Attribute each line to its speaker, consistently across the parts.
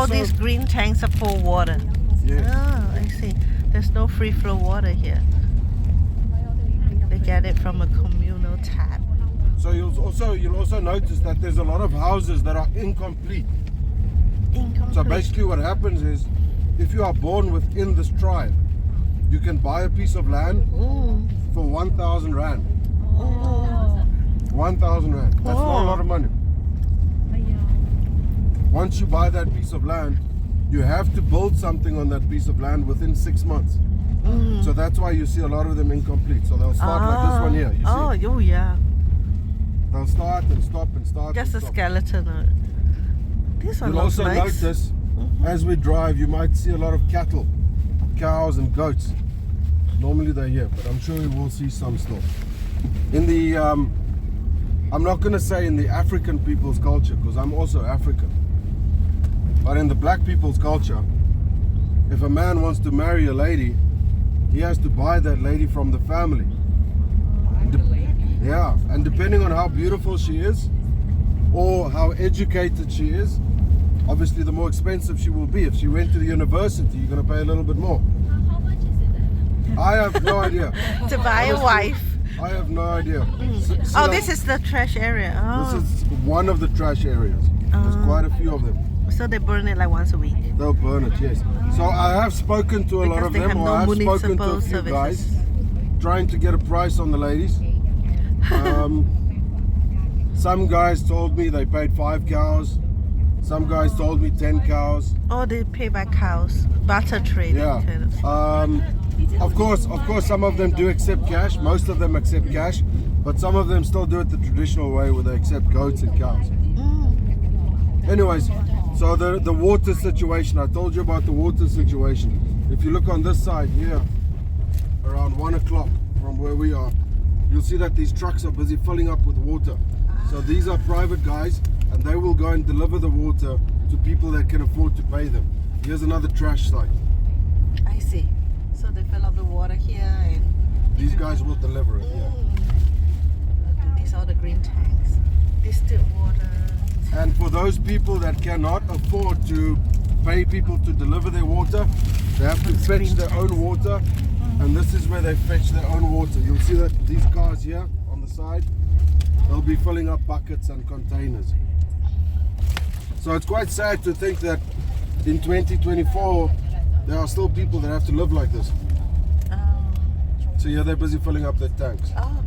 Speaker 1: these green tanks are for water.
Speaker 2: Yes.
Speaker 1: Oh, I see. There's no free flow water here. They get it from a communal tap.
Speaker 2: So you'll also notice that there's a lot of houses that are incomplete. So basically what happens is, if you are born within this tribe, you can buy a piece of land for 1,000 rand. 1,000 rand. That's not a lot of money. Once you buy that piece of land, you have to build something on that piece of land within 6 months. So that's why you see a lot of them incomplete. So they'll start like this one here. You see?
Speaker 1: Oh yeah.
Speaker 2: They'll start and stop and start.
Speaker 1: Just
Speaker 2: and
Speaker 1: a
Speaker 2: stop.
Speaker 1: skeleton. This one
Speaker 2: You'll
Speaker 1: looks
Speaker 2: also
Speaker 1: nice.
Speaker 2: notice as we drive, you might see a lot of cattle, cows and goats. Normally they're here, but I'm sure you will see some still. In the, I'm not going to say in the African people's culture, because I'm also African. But in the black people's culture, if a man wants to marry a lady, he has to buy that lady from the family. Yeah, and depending on how beautiful she is, or how educated she is, obviously the more expensive she will be. If she went to the university, you're going to pay a little bit more.
Speaker 3: How much is it then?
Speaker 2: I have no idea.
Speaker 1: To buy a wife.
Speaker 2: I have no idea.
Speaker 1: Oh, this is the trash area. Oh.
Speaker 2: This is one of the trash areas. There's quite a few of them.
Speaker 1: So they burn it like once a week.
Speaker 2: They'll burn it, yes. So I have spoken to a lot of them, or I have spoken to a few guys, trying to get a price on the ladies. Some guys told me they paid 5 cows. Some guys told me 10 cows.
Speaker 1: Oh, they pay by cows. Barter trading.
Speaker 2: Yeah.
Speaker 1: Kind of.
Speaker 2: Of course, some of them do accept cash. Most of them accept cash, but some of them still do it the traditional way, where they accept goats and cows. Anyways, so the water situation. I told you about the water situation. If you look on this side here, around 1 o'clock from where we are, you'll see that these trucks are busy filling up with water. So these are private guys, and they will go and deliver the water to people that can afford to pay them. Here's another trash site.
Speaker 1: I see. So they fill up the water here, and
Speaker 2: These guys will deliver it, yeah.
Speaker 1: these are the green tanks. Distilled water.
Speaker 2: And for those people that cannot afford to pay people to deliver their water, they have to fetch their own water, and this is where they fetch their own water. You'll see that these cars here on the side, they'll be filling up buckets and containers. So it's quite sad to think that in 2024 there are still people that have to live like this. So yeah, they're busy filling up their tanks.
Speaker 1: Oh,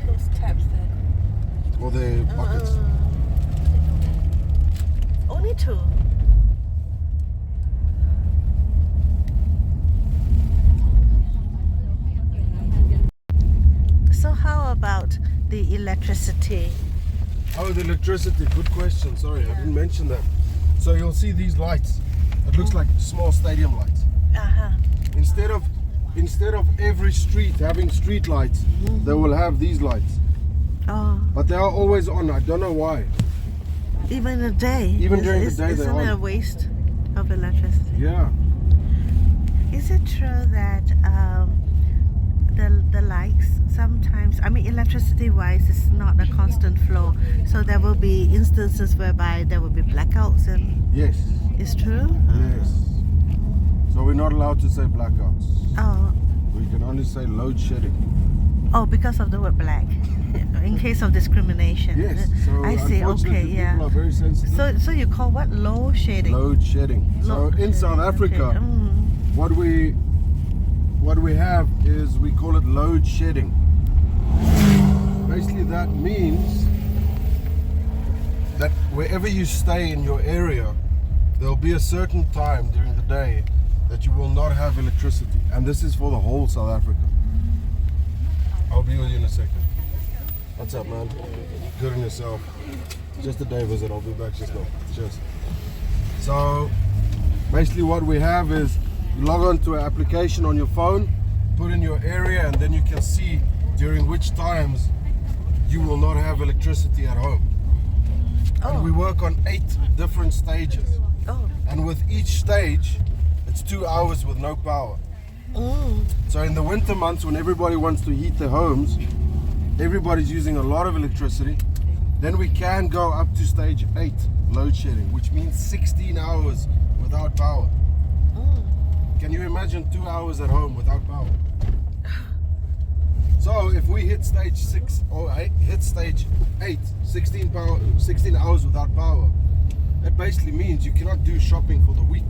Speaker 1: those taps there.
Speaker 2: Or their buckets.
Speaker 1: Only 2. So how about the electricity?
Speaker 2: Oh, the electricity, good question. Sorry, I didn't mention that. So you'll see these lights. It looks like small stadium lights. Instead of every street having street lights, they will have these lights.
Speaker 1: Oh,
Speaker 2: But they are always on. I don't know why.
Speaker 1: even in the day.
Speaker 2: Even during the day, they're
Speaker 1: isn't it a
Speaker 2: on.
Speaker 1: waste of electricity?
Speaker 2: Yeah.
Speaker 1: Is it true that the lights sometimes, I mean, electricity wise, it's not a constant flow, so there will be instances whereby there will be blackouts, and
Speaker 2: Yes.
Speaker 1: it's true?
Speaker 2: Yes. So we're not allowed to say blackouts.
Speaker 1: Oh,
Speaker 2: We can only say load shedding.
Speaker 1: oh, because of the word black, in case of discrimination.
Speaker 2: Yes. So
Speaker 1: I see.
Speaker 2: unfortunately,
Speaker 1: Okay, yeah.
Speaker 2: people are very sensitive.
Speaker 1: So you call what load shedding?
Speaker 2: Load shedding. So in South Africa,
Speaker 1: Okay.
Speaker 2: what we have is, we call it load shedding. Basically that means that wherever you stay in your area, there'll be a certain time during the day that you will not have electricity, and this is for the whole South Africa. I'll be with you in a second. What's up, man? Good on yourself. Just a day visit. I'll be back just now. Cheers. So basically what we have is, you log on to an application on your phone, put in your area, and then you can see during which times you will not have electricity at home. And we work on 8 different stages.
Speaker 1: Oh.
Speaker 2: And with each stage, it's 2 hours with no power. So in the winter months, when everybody wants to heat their homes, everybody's using a lot of electricity, then we can go up to stage 8. load shedding, which means 16 hours without power. Can you imagine 2 hours at home without power? So if we hit stage 6 or hit stage 8, 16 hours without power, that basically means you cannot do shopping for the week.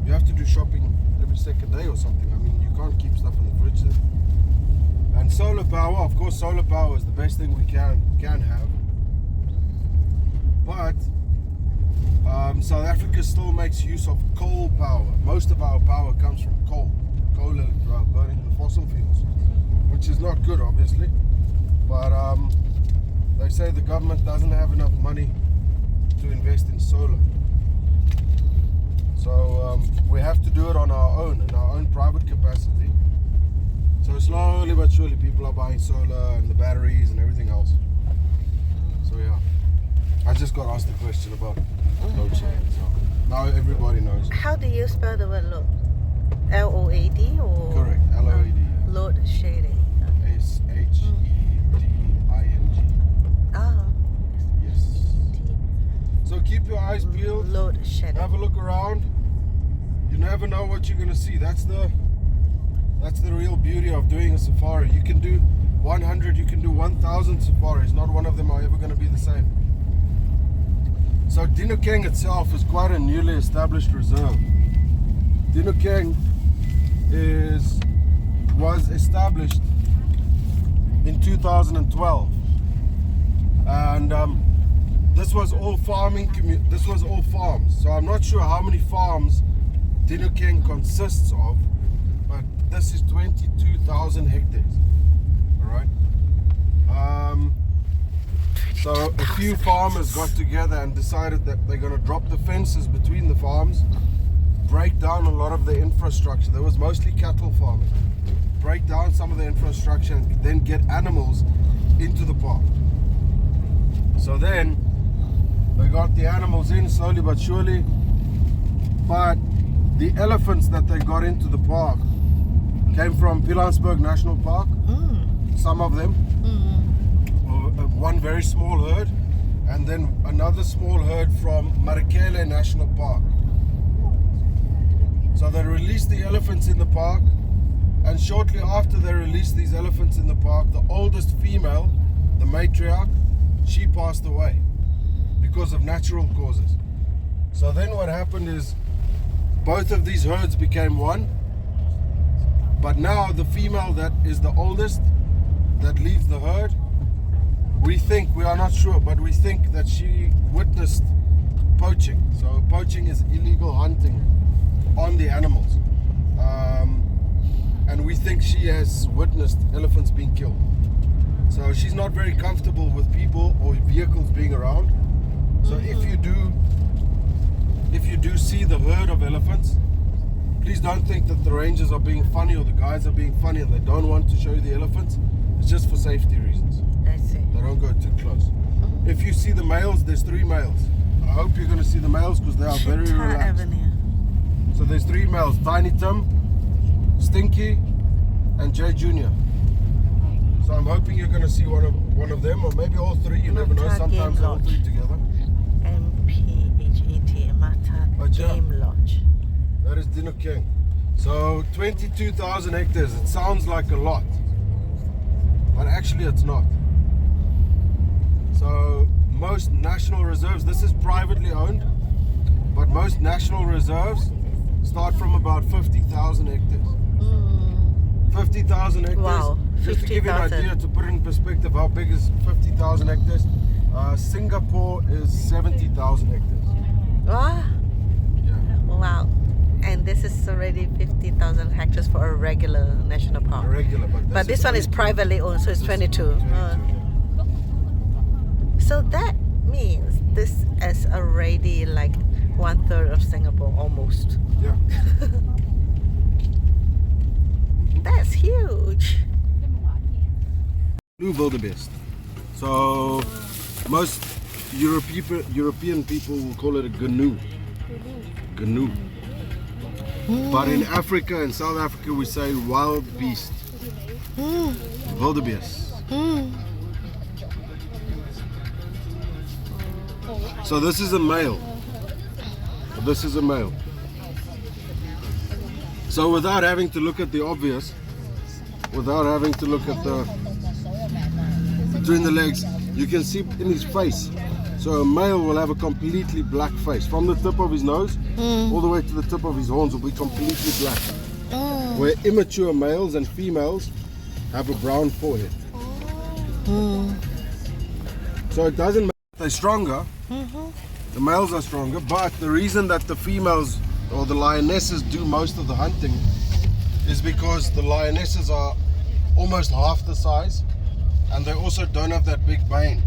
Speaker 2: You have to do shopping every second day or something. I mean, you can't keep stuff in the fridge then. And solar power, of course, solar power is the best thing we can have. But South Africa still makes use of coal power. Most of our power comes from coal burning the fossil fuels, which is not good, obviously. But they say the government doesn't have enough money to invest in solar. So we have to do it on our own, in our own private capacity. So slowly but surely people are buying solar and the batteries and everything else. So yeah, I just got asked a question about load shedding. So now everybody knows.
Speaker 1: How do you spell the word load? L-O-A-D or?
Speaker 2: Correct, L-O-A-D.
Speaker 1: Load shedding.
Speaker 2: S-H-E-D-I-N-G.
Speaker 1: Ah.
Speaker 2: Yes. So keep your eyes peeled.
Speaker 1: Load shedding.
Speaker 2: Have a look around. You never know what you're gonna see. That's the real beauty of doing a safari. You can do 100, you can do 1,000 safaris. Not one of them are ever going to be the same. So Dinokeng itself is quite a newly established reserve. Dinokeng was established in 2012, and this was all farming. This was all farms. So I'm not sure how many farms Dinokeng consists of, but this is 22,000 hectares. All right. So a few farmers got together and decided that they're going to drop the fences between the farms, break down a lot of the infrastructure. There was mostly cattle farming. Break down some of the infrastructure and then get animals into the park. So then they got the animals in slowly but surely, but the elephants that they got into the park came from Pilanesberg National Park. Some of them. One very small herd, and then another small herd from Marikele National Park. So they released the elephants in the park, and shortly after they released these elephants in the park, the oldest female, the matriarch, she passed away because of natural causes. So then what happened is both of these herds became one, but now the female that is the oldest that leads the herd, we are not sure, but we think that she witnessed poaching. So poaching is illegal hunting on the animals. And we think she has witnessed elephants being killed. So she's not very comfortable with people or vehicles being around. So if you do see the herd of elephants, please don't think that the rangers are being funny or the guides are being funny and they don't want to show you the elephants. It's just for safety reasons.
Speaker 1: I see.
Speaker 2: They don't go too close. If you see the males, there's 3 males. I hope you're going to see the males because they are very relaxed.
Speaker 1: Avenue.
Speaker 2: So there's 3 males: Tiny Tim, Stinky, and Jay Jr. So I'm hoping you're going to see one of them, or maybe all 3. You never know.
Speaker 1: Mata
Speaker 2: Sometimes
Speaker 1: Game
Speaker 2: all 3
Speaker 1: Lodge.
Speaker 2: together.
Speaker 1: MPHET, Mata
Speaker 2: yeah.
Speaker 1: Game Lodge.
Speaker 2: That is Dinokeng. So 22,000 hectares. It sounds like a lot, but actually it's not. So most national reserves, this is privately owned, but most national reserves start from about 50,000 hectares. 50,000 hectares.
Speaker 1: Wow,
Speaker 2: Just to give you an
Speaker 1: 50,000.
Speaker 2: idea, to put it in perspective, how big is 50,000 hectares? Singapore is 70,000 hectares.
Speaker 1: Wow.
Speaker 2: Yeah,
Speaker 1: Wow. And this is already 50,000 hectares for a regular national park.
Speaker 2: regular,
Speaker 1: But this one is privately owned, so it's 22.
Speaker 2: 22.
Speaker 1: So that means this is already like 1/3 of Singapore almost.
Speaker 2: Yeah.
Speaker 1: That's huge.
Speaker 2: Blue wildebeest. So most European people will call it a gnu. Gnu. But in Africa and South Africa we say wild beast. Wildebeest. So this is a male. This is a male. So without having to look at the obvious, without having to look at the between the legs, you can see in his face. So a male will have a completely black face. From the tip of his nose all the way to the tip of his horns will be completely black. Where immature males and females have a brown forehead. So it doesn't matter if they're stronger, the males are stronger, but the reason that the females or the lionesses do most of the hunting is because the lionesses are almost half the size and they also don't have that big bane.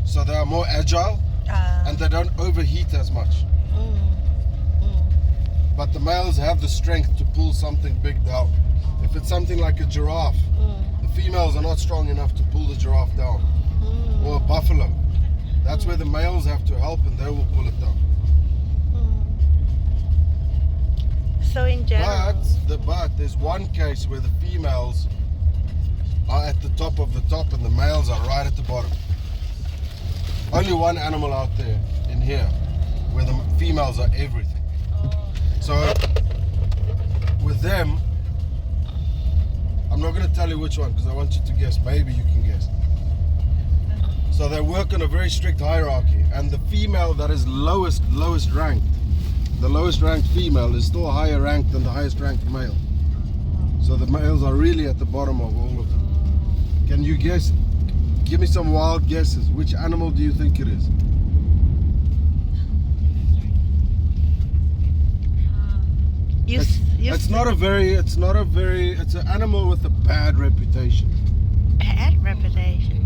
Speaker 2: So they are more agile and they don't overheat as much. But the males have the strength to pull something big down. If it's something like a giraffe, the females are not strong enough to pull the giraffe down. Or a buffalo. That's where the males have to help and they will pull it down.
Speaker 1: So in general,
Speaker 2: But there's one case where the females are at the top of the top and the males are right at the bottom. Only one animal out there in here where the females are everything. So with them, I'm not going to tell you which one because I want you to guess. Maybe you can guess. So they work on a very strict hierarchy, and the female that is lowest ranked, the lowest ranked female is still higher ranked than the highest ranked male. So the males are really at the bottom of all of them. Can you guess? Give me some wild guesses. Which animal do you think it is? It's an animal with a bad reputation.
Speaker 1: Bad reputation.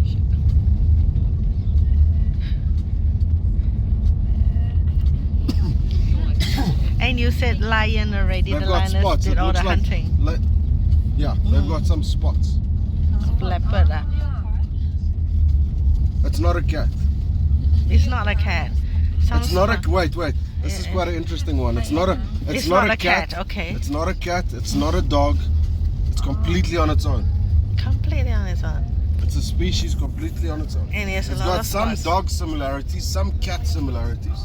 Speaker 1: And you said lion already.
Speaker 2: They've
Speaker 1: the
Speaker 2: got
Speaker 1: lioness
Speaker 2: spots.
Speaker 1: did
Speaker 2: It
Speaker 1: all the
Speaker 2: looks like
Speaker 1: hunting.
Speaker 2: Yeah, they've got some spots.
Speaker 1: Leopard.
Speaker 2: It's not a cat.
Speaker 1: It's not a cat.
Speaker 2: It's not a wait. This is quite an interesting one. It's not a cat.
Speaker 1: Okay.
Speaker 2: It's not a cat. It's not a dog. It's completely on its own.
Speaker 1: Completely on its own.
Speaker 2: It's a species completely on its own.
Speaker 1: And it's
Speaker 2: It's
Speaker 1: a lot
Speaker 2: got
Speaker 1: of
Speaker 2: some
Speaker 1: spots.
Speaker 2: dog similarities, some cat similarities.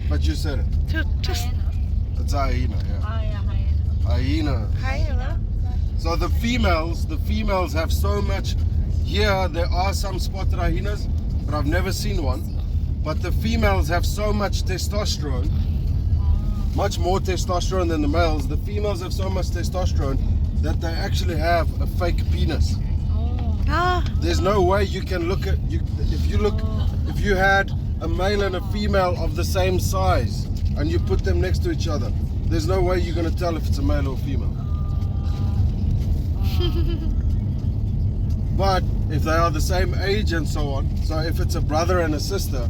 Speaker 2: But you said it.
Speaker 1: Just
Speaker 2: It's a hyena, yeah. Hyena.
Speaker 1: hyena.
Speaker 2: So the females have so much. Here there are some spotted hyenas, but I've never seen one. But the females have so much testosterone, much more testosterone than the males. The females have so much testosterone that they actually have a fake penis.
Speaker 1: Ah,
Speaker 2: There's no way you can look at you if you had a male and a female of the same size and you put them next to each other. There's no way you're going to tell if it's a male or female. But if they are the same age and so on, so if it's a brother and a sister,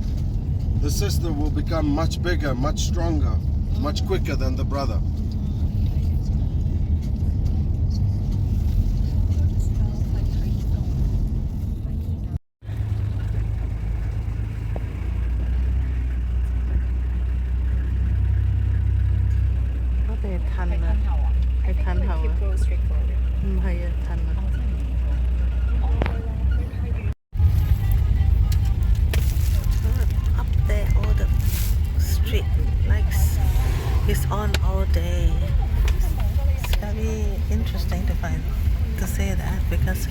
Speaker 2: the sister will become much bigger, much stronger, much quicker than the brother.
Speaker 1: có thể thành là cái thành hậu hay thành up there all the street lights is on all day. It's very interesting to say that because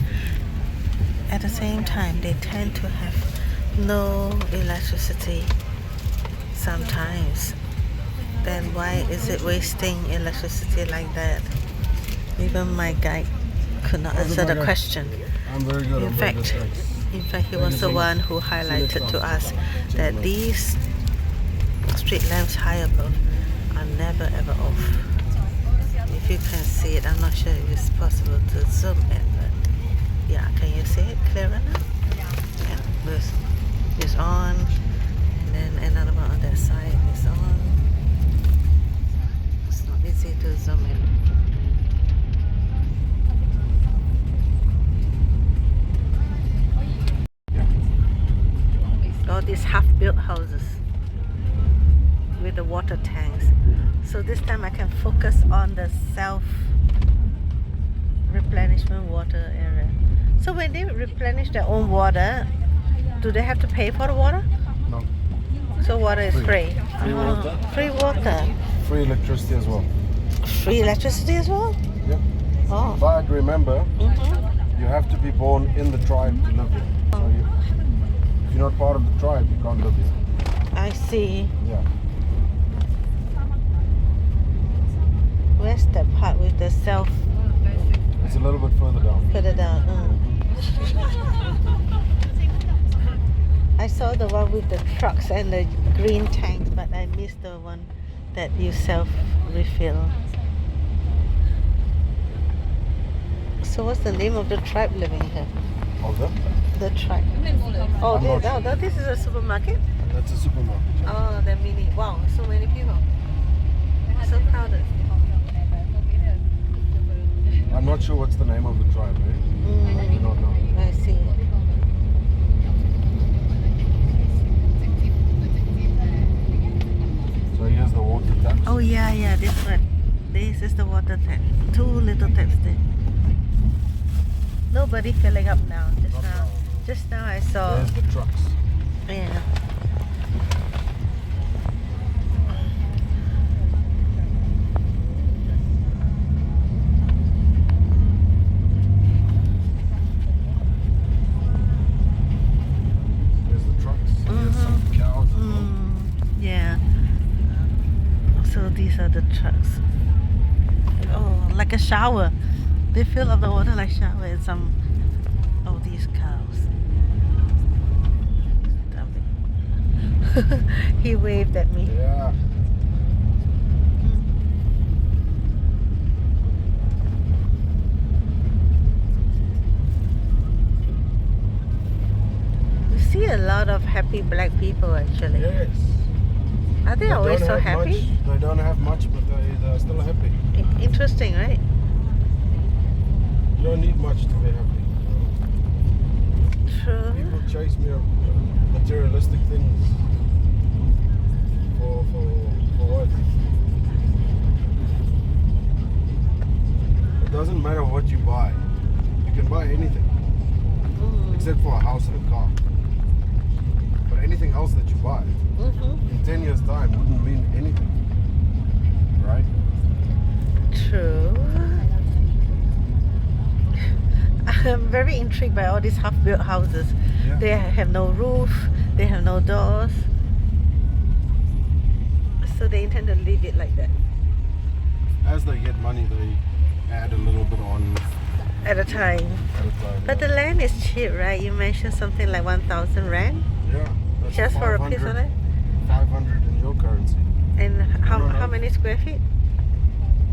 Speaker 1: at the same time they tend to have no electricity sometimes. Then why is it wasting electricity like that? Even my guide could not answer the question.
Speaker 2: I'm very good.
Speaker 1: In fact, he was the one who highlighted to us that these street lamps high above are never ever off. If you can see it, I'm not sure if it's possible to zoom in, but yeah, can you see it clearer now? Yeah, this is on, and then another one on that side is on. It's not easy to zoom in. All these half-built houses with the water tanks. So this time I can focus on the self-replenishment water area. So when they replenish their own water, do they have to pay for the water?
Speaker 2: No.
Speaker 1: So water is free.
Speaker 2: Free water.
Speaker 1: Free water.
Speaker 2: Free electricity as well.
Speaker 1: Free electricity as well?
Speaker 2: Yep.
Speaker 1: Oh.
Speaker 2: But remember,
Speaker 1: Mm-hmm.
Speaker 2: you have to be born in the tribe to live here. So if you're not part of the tribe, you can't live here.
Speaker 1: I see.
Speaker 2: Yeah.
Speaker 1: Where's the part with the self
Speaker 2: It's a little bit further down.
Speaker 1: further down? I saw the one with the trucks and the green tanks, but I missed the one that you self refill. So what's the name of the tribe living here?
Speaker 2: Of them?
Speaker 1: The tribe. Oh,
Speaker 2: I'm not sure.
Speaker 1: this is a supermarket?
Speaker 2: That's a supermarket.
Speaker 1: Oh, the mini. Wow, so many people. So crowded.
Speaker 2: I'm not sure what's the name of the tribe, eh? I do not know.
Speaker 1: I see.
Speaker 2: So here's the water taps.
Speaker 1: Oh yeah, this one. This is the water tap. Two little taps there. Nobody filling up now.
Speaker 2: Not now.
Speaker 1: Just now I saw.
Speaker 2: There's the trucks.
Speaker 1: Yeah.
Speaker 2: There's the trucks. There's some cows as well.
Speaker 1: Yeah. So these are the trucks. Oh, like a shower. They fill up the water like shower in some of these cows. He waved at me.
Speaker 2: Yeah.
Speaker 1: You see a lot of happy black people actually.
Speaker 2: Yes.
Speaker 1: Are they always
Speaker 2: don't
Speaker 1: so
Speaker 2: have
Speaker 1: happy?
Speaker 2: Much. They don't have much, but they're still happy.
Speaker 1: Interesting, right?
Speaker 2: You don't need much to be happy.
Speaker 1: True.
Speaker 2: People chase materialistic things. For what? It doesn't matter what you buy. You can buy anything. Except for a house and a car. But anything else that you buy in 10 years time wouldn't mean anything. Right?
Speaker 1: True. I'm very intrigued by all these half-built houses.
Speaker 2: Yeah.
Speaker 1: They have no roof, they have no doors. So they intend to leave it like that.
Speaker 2: As they get money, they add a little bit on
Speaker 1: At a time.
Speaker 2: at a time.
Speaker 1: But the land is cheap, right? You mentioned something like 1,000 rand?
Speaker 2: Yeah. That's
Speaker 1: Just for a piece of
Speaker 2: 500
Speaker 1: land?
Speaker 2: 500 in your currency.
Speaker 1: And how,
Speaker 2: No.
Speaker 1: how many square feet?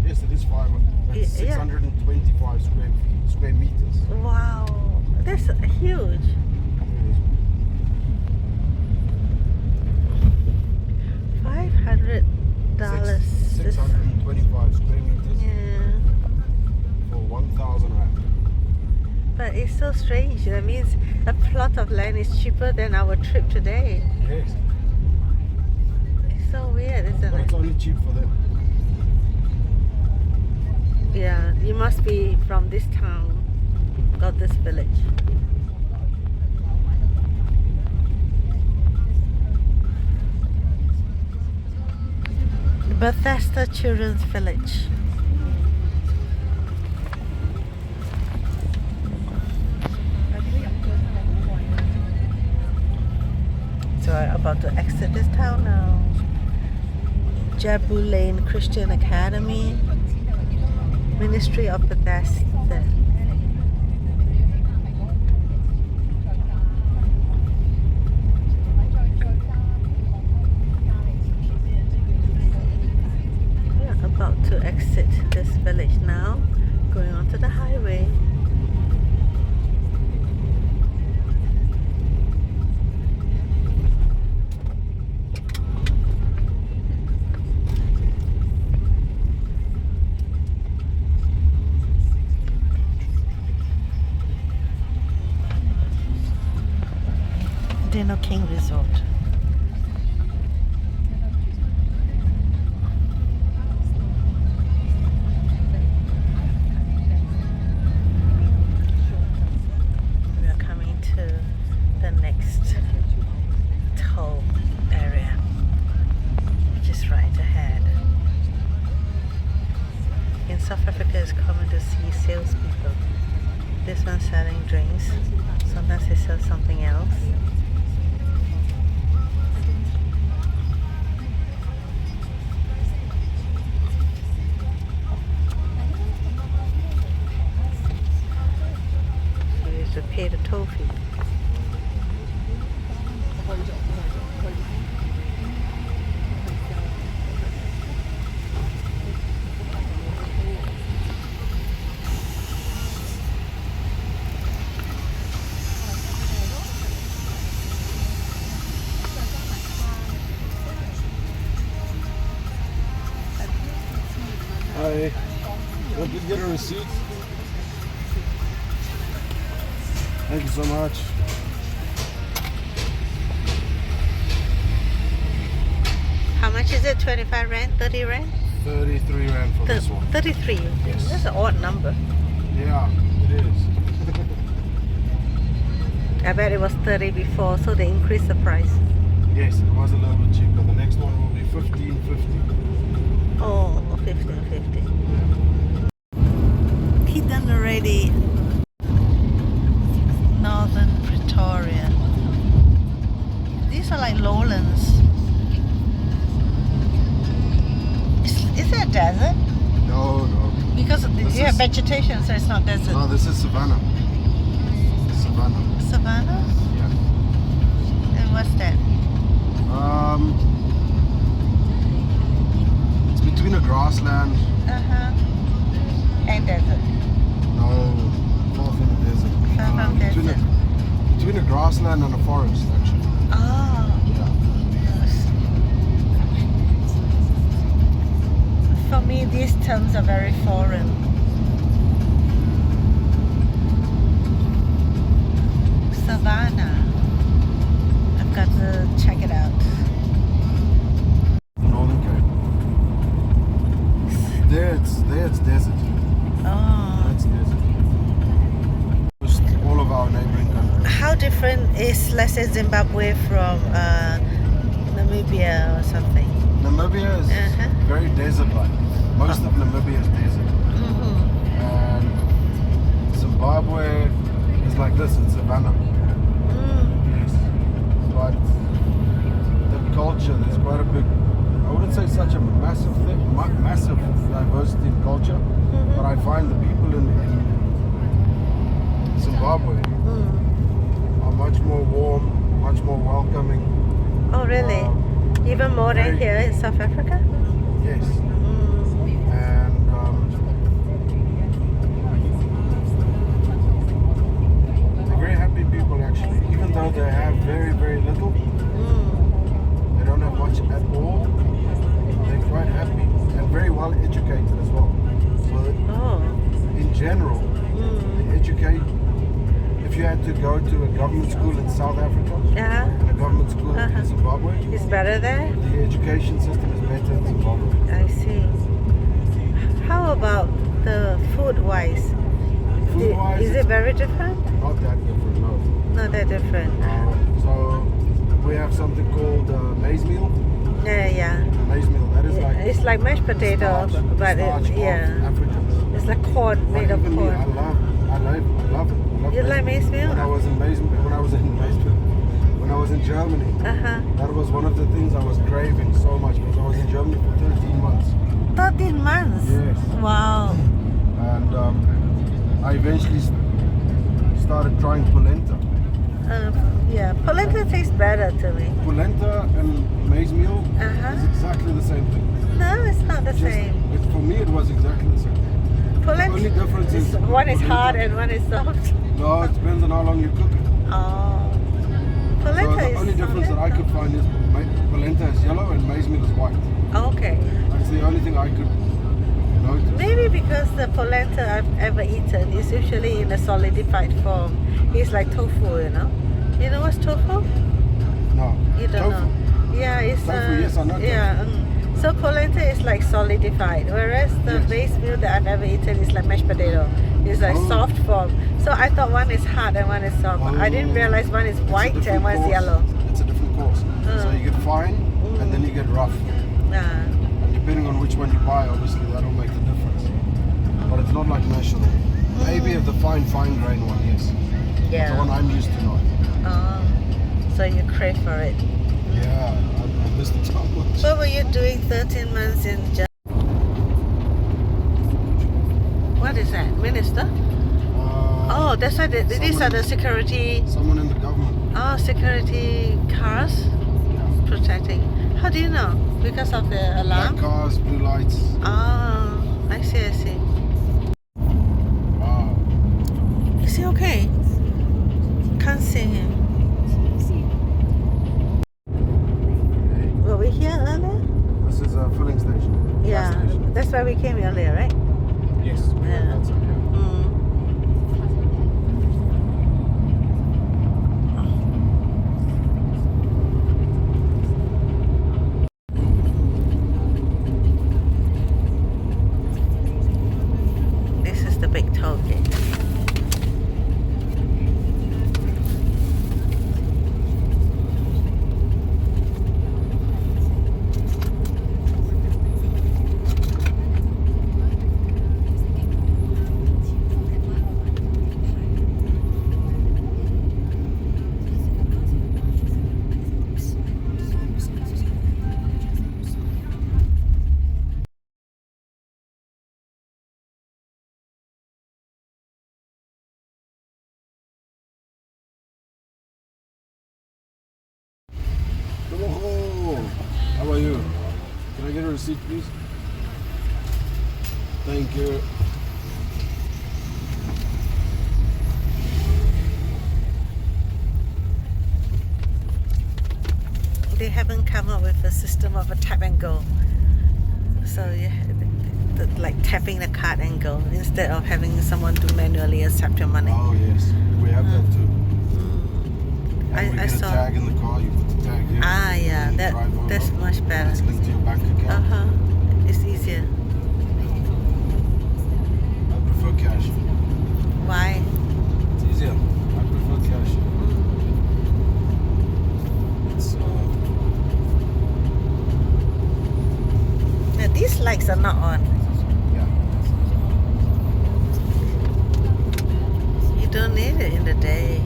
Speaker 2: Yes, it is 500. That's
Speaker 1: Yeah.
Speaker 2: 625 square meters.
Speaker 1: Wow, that's huge. $500.
Speaker 2: 625 square meters
Speaker 1: Yeah.
Speaker 2: for 1,000 rand.
Speaker 1: But it's so strange. That means a plot of land is cheaper than our trip today.
Speaker 2: Yes.
Speaker 1: It's so weird, isn't
Speaker 2: But
Speaker 1: it?
Speaker 2: it's only cheap for them.
Speaker 1: Yeah, you must be from this town or this village. Bethesda Children's Village. So we're about to exit this town now. Jabu Lane Christian Academy, Ministry of Bethesda. We're about to exit this village now, going onto the highway. Dino King Resort. We are coming to the next Africa is common to see salespeople. This one's selling drinks. Sometimes they sell something else. So you have to pay the toll fee.
Speaker 2: Hi. Don't you get a receipt? Thank you so much.
Speaker 1: How much is it? 25 rand? 30 rand?
Speaker 2: 33 rand for this one.
Speaker 1: 33?
Speaker 2: Yes.
Speaker 1: That's an odd number.
Speaker 2: Yeah, it is.
Speaker 1: I bet it was 30 before, so they increased the price.
Speaker 2: Yes, it was a little bit cheaper. The next one will be 15.50.
Speaker 1: Oh, 15.50. He done already. Northern Pretoria. These are like lowlands. Is it a desert?
Speaker 2: No, no.
Speaker 1: Because
Speaker 2: This
Speaker 1: you have
Speaker 2: is-
Speaker 1: vegetation, so it's not desert.
Speaker 2: No, this is Savannah. Savannah.
Speaker 1: Savannah?
Speaker 2: Yeah.
Speaker 1: And what's that?
Speaker 2: It's between a grassland.
Speaker 1: And desert.
Speaker 2: No, far from the desert.
Speaker 1: Far from
Speaker 2: between
Speaker 1: desert.
Speaker 2: between a grassland and a forest, actually.
Speaker 1: Oh.
Speaker 2: Yeah.
Speaker 1: For me, these terms are very foreign. Savannah. I've got to check it out.
Speaker 2: Northern Cape. There it's desert.
Speaker 1: Oh.
Speaker 2: That's desert. Just all of our neighboring countries.
Speaker 1: How different is, let's say, Zimbabwe from Namibia or something?
Speaker 2: Namibia is very desert-like. Most of Namibia is desert. And Zimbabwe is like this in Savannah. Yes. But the culture, there's quite a big, I wouldn't say such a massive thing, massive diversity in culture, but I find the people in Zimbabwe are much more warm, much more welcoming.
Speaker 1: Oh, really? Even more than
Speaker 2: very-
Speaker 1: here in South Africa?
Speaker 2: Yes. And they're very happy people actually, even though they have very, very little. They don't have much at all. They're quite happy and very well educated as well. So
Speaker 1: Oh.
Speaker 2: in general, they educate. If you had to go to a government school in South Africa and a government school in Zimbabwe,
Speaker 1: It's better there?
Speaker 2: the education system is better in Zimbabwe.
Speaker 1: I see. How about the food-wise?
Speaker 2: Food-wise,
Speaker 1: Is it
Speaker 2: it's
Speaker 1: very different?
Speaker 2: not that different, no.
Speaker 1: Not that different.
Speaker 2: So we have something called maize meal.
Speaker 1: Yeah.
Speaker 2: Maize meal, that is like
Speaker 1: It's like mashed potato,
Speaker 2: starch,
Speaker 1: but
Speaker 2: starch
Speaker 1: it, yeah.
Speaker 2: of Africans.
Speaker 1: It's like corn,
Speaker 2: But
Speaker 1: made of
Speaker 2: even me, I
Speaker 1: corn.
Speaker 2: love it. I love
Speaker 1: You like maize meal?
Speaker 2: When I was in Germany, that was one of the things I was craving so much because I was in Germany for 13 months.
Speaker 1: 13 months?
Speaker 2: Yes.
Speaker 1: Wow.
Speaker 2: And I eventually started trying polenta.
Speaker 1: Yeah, polenta tastes better to me.
Speaker 2: Polenta and maize meal is exactly the same thing.
Speaker 1: No, it's not the same.
Speaker 2: For me, it was exactly the same. The only difference is
Speaker 1: one is
Speaker 2: polenta-
Speaker 1: hard and one is soft.
Speaker 2: No, it depends on how long you cook it.
Speaker 1: Oh. Polenta
Speaker 2: So the only difference that I could find is polenta is yellow and maize meal is white.
Speaker 1: Okay.
Speaker 2: That's the only thing I could notice.
Speaker 1: Maybe because the polenta I've ever eaten is usually in a solidified form. It's like tofu, you know? You know what's tofu?
Speaker 2: No.
Speaker 1: You don't
Speaker 2: Tofu.
Speaker 1: know? Yeah, it's
Speaker 2: Tofu, yes, I know
Speaker 1: yeah. So polenta is like solidified, whereas the base meal that I've ever eaten is like mashed potato. It's like soft form. So I thought one is hard and one is soft. I didn't realize one is
Speaker 2: It's a
Speaker 1: white
Speaker 2: different
Speaker 1: and one is
Speaker 2: course.
Speaker 1: yellow.
Speaker 2: It's a different course. So you get fine and then you get rough.
Speaker 1: Yeah.
Speaker 2: And depending on which one you buy, obviously that'll make the difference. but it's not like national. Maybe if the fine grain one, yes.
Speaker 1: Yeah.
Speaker 2: The one I'm used to not.
Speaker 1: So you crave for it.
Speaker 2: Yeah, I missed it so much.
Speaker 1: What were you doing 13 months in Japan? What is that? Minister? Oh, that's why these are the security.
Speaker 2: Someone in the government.
Speaker 1: Oh, security cars
Speaker 2: Yeah.
Speaker 1: protecting. How do you know? Because of the alarm?
Speaker 2: Black cars, blue lights.
Speaker 1: Oh, I see.
Speaker 2: Wow.
Speaker 1: Is he okay? Can't see him. Were we here earlier?
Speaker 2: This is a filling station. Gas
Speaker 1: Yeah,
Speaker 2: station.
Speaker 1: that's why we came earlier, right?
Speaker 2: Yes, we
Speaker 1: Yeah.
Speaker 2: went outside, yeah.
Speaker 1: This is the big toll gate.
Speaker 2: Oh, how are you? Can I get a receipt, please? Thank you.
Speaker 1: They haven't come up with a system of a tap and go. So you like tapping the card and go instead of having someone to manually accept your money.
Speaker 2: Oh yes, we have that too.
Speaker 1: I
Speaker 2: And we get
Speaker 1: saw.
Speaker 2: a tag in the car. You put the tag here.
Speaker 1: Ah, yeah,
Speaker 2: and you drive over.
Speaker 1: that's much better.
Speaker 2: It's linked to your bank account.
Speaker 1: It's easier.
Speaker 2: I prefer cash.
Speaker 1: Why?
Speaker 2: It's easier. I prefer cash. It's
Speaker 1: Now, these lights are not on.
Speaker 2: yeah.
Speaker 1: You don't need it in the day.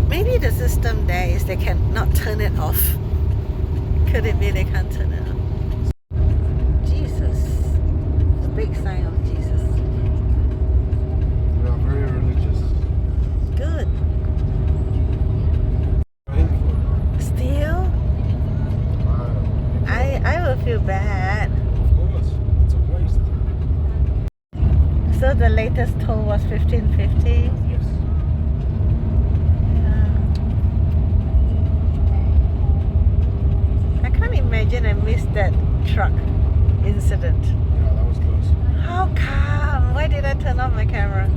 Speaker 1: Maybe the system there is they cannot turn it off. Could it be they can't turn it off? Jesus. The big sign of Jesus.
Speaker 2: We are very religious.
Speaker 1: Good. Still?
Speaker 2: Wow.
Speaker 1: I will feel bad.
Speaker 2: Of course, it's a waste.
Speaker 1: So the latest toll was 1550.
Speaker 2: Yes.
Speaker 1: I can't imagine I missed that truck incident.
Speaker 2: Yeah, that was close.
Speaker 1: How come? Why did I turn off my camera?